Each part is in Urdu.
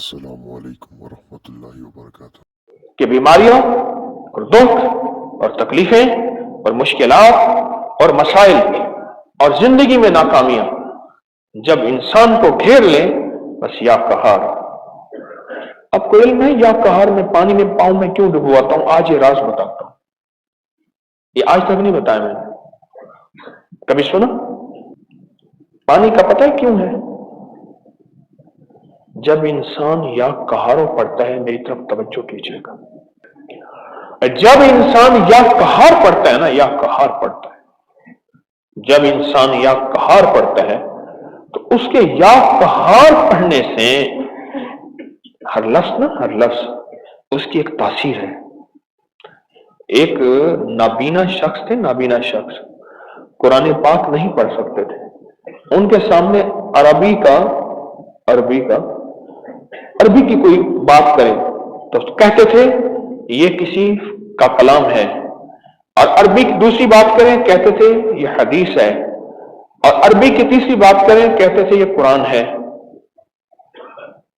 السلام علیکم ورحمۃ اللہ وبرکاتہ۔ کہ بیماریوں اور دکھ اور تکلیفیں اور مشکلات اور مسائل اور زندگی میں ناکامیاں جب انسان کو گھیر لیں، بس یا قہار۔ اب کو علم ہے یا قہار میں پانی میں پاؤں میں کیوں ڈبواتا ہوں؟ آج یہ راز بتاتا ہوں، یہ آج تک نہیں بتایا میں نے، کبھی سنا؟ پانی کا پتہ ہے کیوں ہے؟ جب انسان یا قہارو پڑھتا ہے، میری طرف توجہ کیجیے گا، جب انسان یا قہار پڑھتا ہے نا، یا قہار پڑھتا ہے، جب انسان یا قہار پڑھتا ہے تو اس کے یا قہار پڑھنے سے ہر لفظ اس کی ایک تاثیر ہے۔ ایک نابینا شخص تھے، نابینا شخص قرآن پاک نہیں پڑھ سکتے تھے، ان کے سامنے عربی کی کوئی بات کرے تو کہتے تھے یہ کسی کا کلام ہے، اور عربی کی دوسری بات کریں کہتے تھے یہ حدیث ہے، اور عربی کی تیسری بات کریں کہتے تھے یہ قرآن ہے۔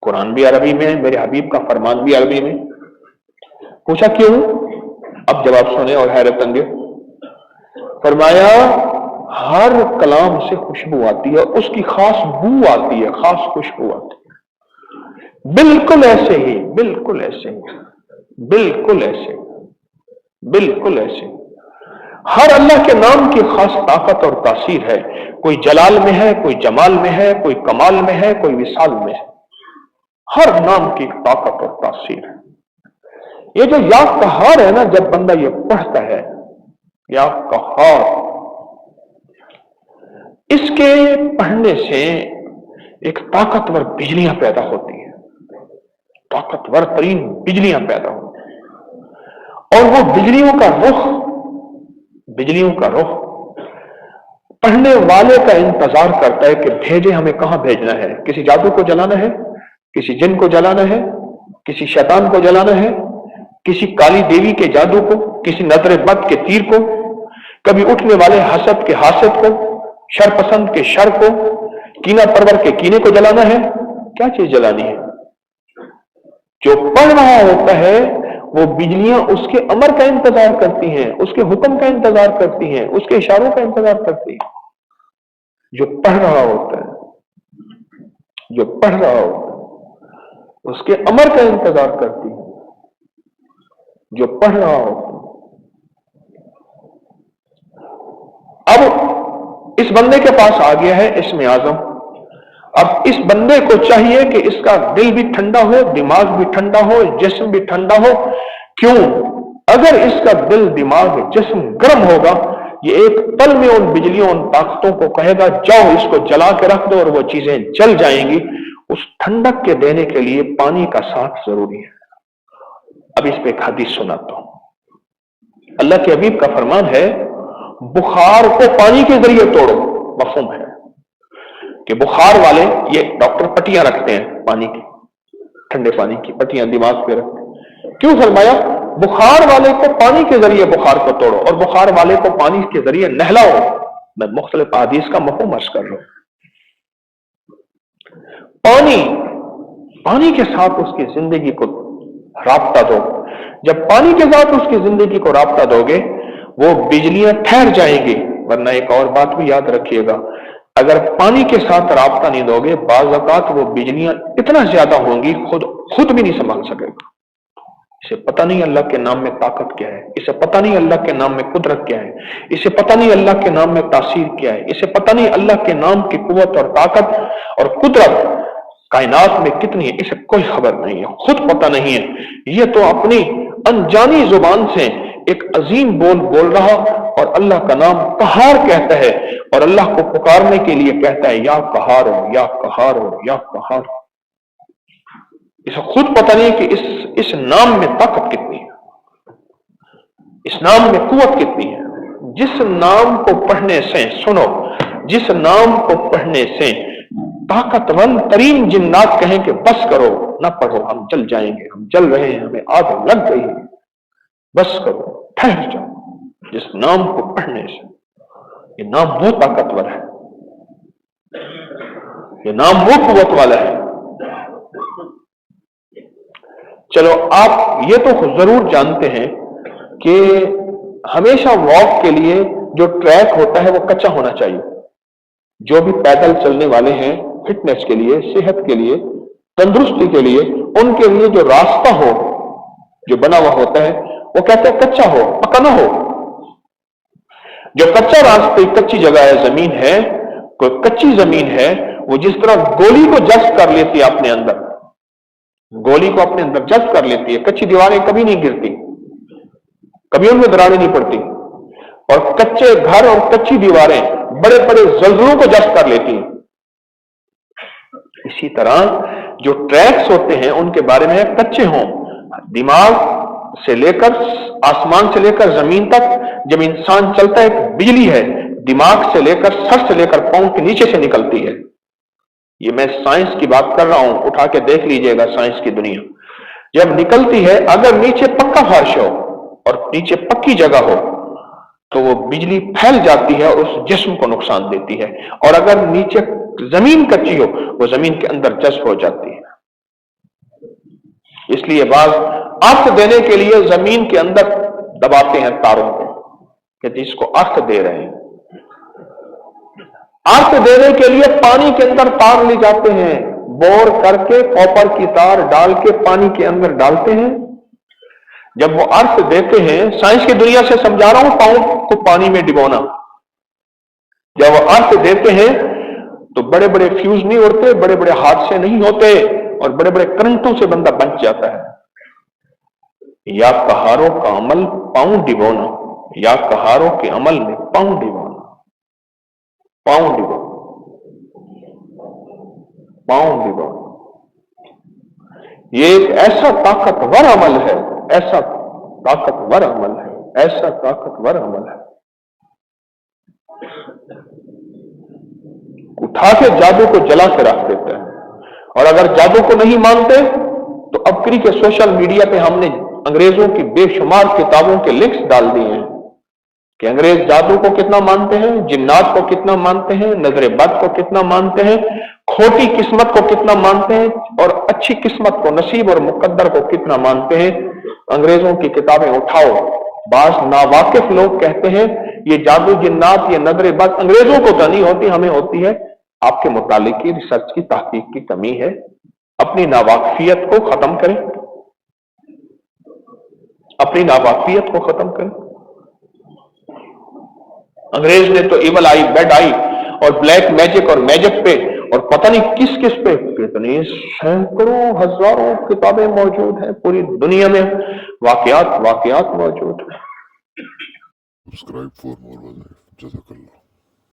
قرآن بھی عربی میں ہے، میرے حبیب کا فرمان بھی عربی میں۔ پوچھا کیوں؟ اب جواب سنیں اور حیرت انگیز۔ فرمایا ہر کلام سے خوشبو آتی ہے، اس کی خاص بو آتی ہے، خاص خوشبو آتی ہے۔ بالکل ایسے ہی ہر اللہ کے نام کی خاص طاقت اور تاثیر ہے، کوئی جلال میں ہے، کوئی جمال میں ہے، کوئی کمال میں ہے، کوئی وصال میں ہے، ہر نام کی طاقت اور تاثیر ہے۔ یہ جو یا قہار ہے نا، جب بندہ یہ پڑھتا ہے یا قہار، اس کے پڑھنے سے ایک طاقتور بجلیاں پیدا ہوتی ہیں، طاقتور ترین بجلیاں پیدا ہوتی ہیں، اور وہ بجلیوں کا رخ پڑھنے والے کا انتظار کرتا ہے کہ بھیجے، ہمیں کہاں بھیجنا ہے؟ کسی جادو کو جلانا ہے، کسی جن کو جلانا ہے، کسی شیطان کو جلانا ہے، کسی کالی دیوی کے جادو کو، کسی نظر بد کے تیر کو، کبھی اٹھنے والے حسد کے حاسد کو، شر پسند کے شر کو، کینہ پرور کے کینے کو جلانا ہے۔ کیا چیز جلانی ہے؟ جو پڑھ رہا ہوتا ہے وہ بجلیاں اس کے امر کا انتظار کرتی ہیں، اس کے حکم کا انتظار کرتی ہیں، اس کے اشاروں کا انتظار کرتی ہیں۔ جو پڑھ رہا ہوتا ہے اس کے امر کا انتظار کرتی ہے، جو پڑھ رہا ہوتا ہے۔ اب اس بندے کے پاس آ گیا ہے اسم اعظم۔ اب اس بندے کو چاہیے کہ اس کا دل بھی ٹھنڈا ہو، دماغ بھی ٹھنڈا ہو، جسم بھی ٹھنڈا ہو۔ کیوں؟ اگر اس کا دل، دماغ، جسم گرم ہوگا، یہ ایک پل میں ان بجلیوں، ان طاقتوں کو کہے گا جاؤ اس کو جلا کے رکھ دو، اور وہ چیزیں جل جائیں گی۔ اس ٹھنڈک کے دینے کے لیے پانی کا ساتھ ضروری ہے۔ اب اس پہ ایک حدیث سناتا ہوں۔ اللہ کے حبیب کا فرمان ہے بخار کو پانی کے ذریعے توڑو۔ مفہوم ہے کہ بخار والے، یہ ڈاکٹر پٹیاں رکھتے ہیں پانی کی، ٹھنڈے پانی کی پٹیاں دماغ پہ رکھتے ہیں۔ کیوں فرمایا بخار والے کو پانی کے ذریعے بخار کو توڑو، اور بخار والے کو پانی کے ذریعے نہلاؤ؟ میں مختلف احادیث کا مفہوم عرض کر رہا ہوں۔ پانی کے ساتھ اس کی زندگی کو رابطہ دو۔ جب پانی کے ساتھ اس کی زندگی کو رابطہ دو گے، وہ بجلیاں ٹھہر جائیں گی۔ ورنہ ایک اور بات بھی یاد رکھیے گا، اگر پانی کے ساتھ رابطہ نہیں دو گے، بعض اوقات وہ بجلیاں اتنا زیادہ ہوں گی خود بھی نہیں سنبھال سکے گا۔ اسے پتہ نہیں اللہ کے نام میں طاقت کیا ہے، اسے پتہ نہیں اللہ کے نام میں قدرت کیا ہے، اسے پتہ نہیں اللہ کے نام میں تاثیر کیا ہے، اسے پتہ نہیں اللہ کے نام کی قوت اور طاقت اور قدرت کائنات میں کتنی ہے، اسے کوئی خبر نہیں ہے، خود پتہ نہیں ہے۔ یہ تو اپنی انجانی زبان سے ایک عظیم بول رہا، اور اللہ کا نام قہار کہتا ہے، اور اللہ کو پکارنے کے لیے کہتا ہے یا قہار ہو، یا قہار ہو، یا قہار ہو۔ اسے خود پتہ نہیں کہ اس نام میں طاقت کتنی ہے، اس نام میں قوت کتنی ہے۔ جس نام کو پڑھنے سے، سنو، جس نام کو پڑھنے سے طاقتور ترین جنات کہیں کہ بس کرو، نہ پڑھو، ہم جل جائیں گے، ہم جل رہے ہیں، ہمیں آگ لگ گئی ہے، بس کرو، ٹھہر جاؤ، جس نام کو پڑھنے سے، یہ نام وہ طاقتور ہے، یہ نام وہ قوت والا ہے۔ چلو آپ یہ تو ضرور جانتے ہیں کہ ہمیشہ واک کے لیے جو ٹریک ہوتا ہے وہ کچا ہونا چاہیے. جو بھی پیدل چلنے والے ہیں فٹنس کے لیے، صحت کے لیے، تندرستی کے لیے، ان کے لیے جو راستہ ہو جو بنا ہوا ہوتا ہے وہ کہتے ہیں کچا ہو، پکا نہ ہو. جو کچا راستہ کچی جگہ ہے، زمین ہے، کوئی کچی زمین ہے، وہ جس طرح گولی کو جذب کر لیتی ہے اپنے اندر، گولی کو اپنے اندر جذب کر لیتی ہے. کچی دیواریں کبھی نہیں گرتی، کبھی ان میں دراڑیں نہیں پڑتی، اور کچے گھر اور کچی دیواریں بڑے بڑے زلزلوں کو جذب کر لیتی ہیں. اسی طرح جو ٹریکس ہوتے ہیں ان کے بارے میں کچے ہوں. دماغ سے لے کر آسمان سے لے کر زمین تک جب انسان چلتا ہے، ایک بجلی ہے دماغ سے لے کر سر سے لے کر پاؤں کے نیچے سے نکلتی ہے. یہ میں سائنس کی بات کر رہا ہوں، اٹھا کے دیکھ لیجئے گا سائنس کی دنیا. جب نکلتی ہے، اگر نیچے پکا فرش ہو اور نیچے پکی جگہ ہو تو وہ بجلی پھیل جاتی ہے اور اس جسم کو نقصان دیتی ہے، اور اگر نیچے زمین کچی ہو وہ زمین کے اندر جذب ہو جاتی ہے. اس لیے بعض ارتھ دینے کے لیے زمین کے اندر دباتے ہیں تاروں کو کہ جس کو ارتھ دے رہے ہیں. ارتھ دینے کے لیے پانی کے اندر تار لے جاتے ہیں، بور کر کے کاپر کی تار ڈال کے پانی کے اندر ڈالتے ہیں. جب وہ ارتھ دیتے ہیں، سائنس کی دنیا سے سمجھا رہا ہوں، پاؤں کو پانی میں ڈبونا. جب وہ ارتھ دیتے ہیں تو بڑے بڑے فیوز نہیں اڑتے، بڑے بڑے حادثے نہیں ہوتے، اور بڑے بڑے کرنٹوں سے بندہ بچ جاتا ہے. یا کہاروں کا عمل پاؤں ڈبونا، یا کہاروں کے عمل میں پاؤں ڈبونا، پاؤں ڈبونا، پاؤں ڈبونا. یہ ایک ایسا طاقتور عمل ہے، ایسا طاقتور عمل ہے، ایسا طاقتور عمل ہے. اٹھا کے جادو کو جلا کے رکھ دیتے ہیں. اور اگر جادو کو نہیں مانتے تو اب کری کے سوشل میڈیا پہ ہم نے انگریزوں کی بے شمار کتابوں کے لنکس ڈال دیے ہیں کہ انگریز جادو کو کتنا مانتے ہیں، جنات کو کتنا مانتے ہیں، نظر بد کو کتنا مانتے ہیں، کھوٹی قسمت کو کتنا مانتے ہیں، اور اچھی قسمت کو، نصیب اور مقدر کو کتنا مانتے ہیں. انگریزوں کی کتابیں اٹھاؤ. بعض ناواقف لوگ کہتے ہیں یہ جادو جنات، یہ نظر بد انگریزوں کو تو نہیں ہوتی، ہمیں ہوتی ہے. آپ کے مطالعے کی، ریسرچ کی، تحقیق کی کمی ہے. اپنی ناواقفیت کو ختم کریں، اپنی ناواقفیت کو ختم کریں. انگریز نے تو ایول آئی، بیڈ آئی اور بلیک میجک اور میجک پہ اور پتہ نہیں کس کس پہ کتنی سینکڑوں ہزاروں کتابیں موجود ہیں پوری دنیا میں، واقعات موجود ہیں. Subscribe for more. جزاک اللہ.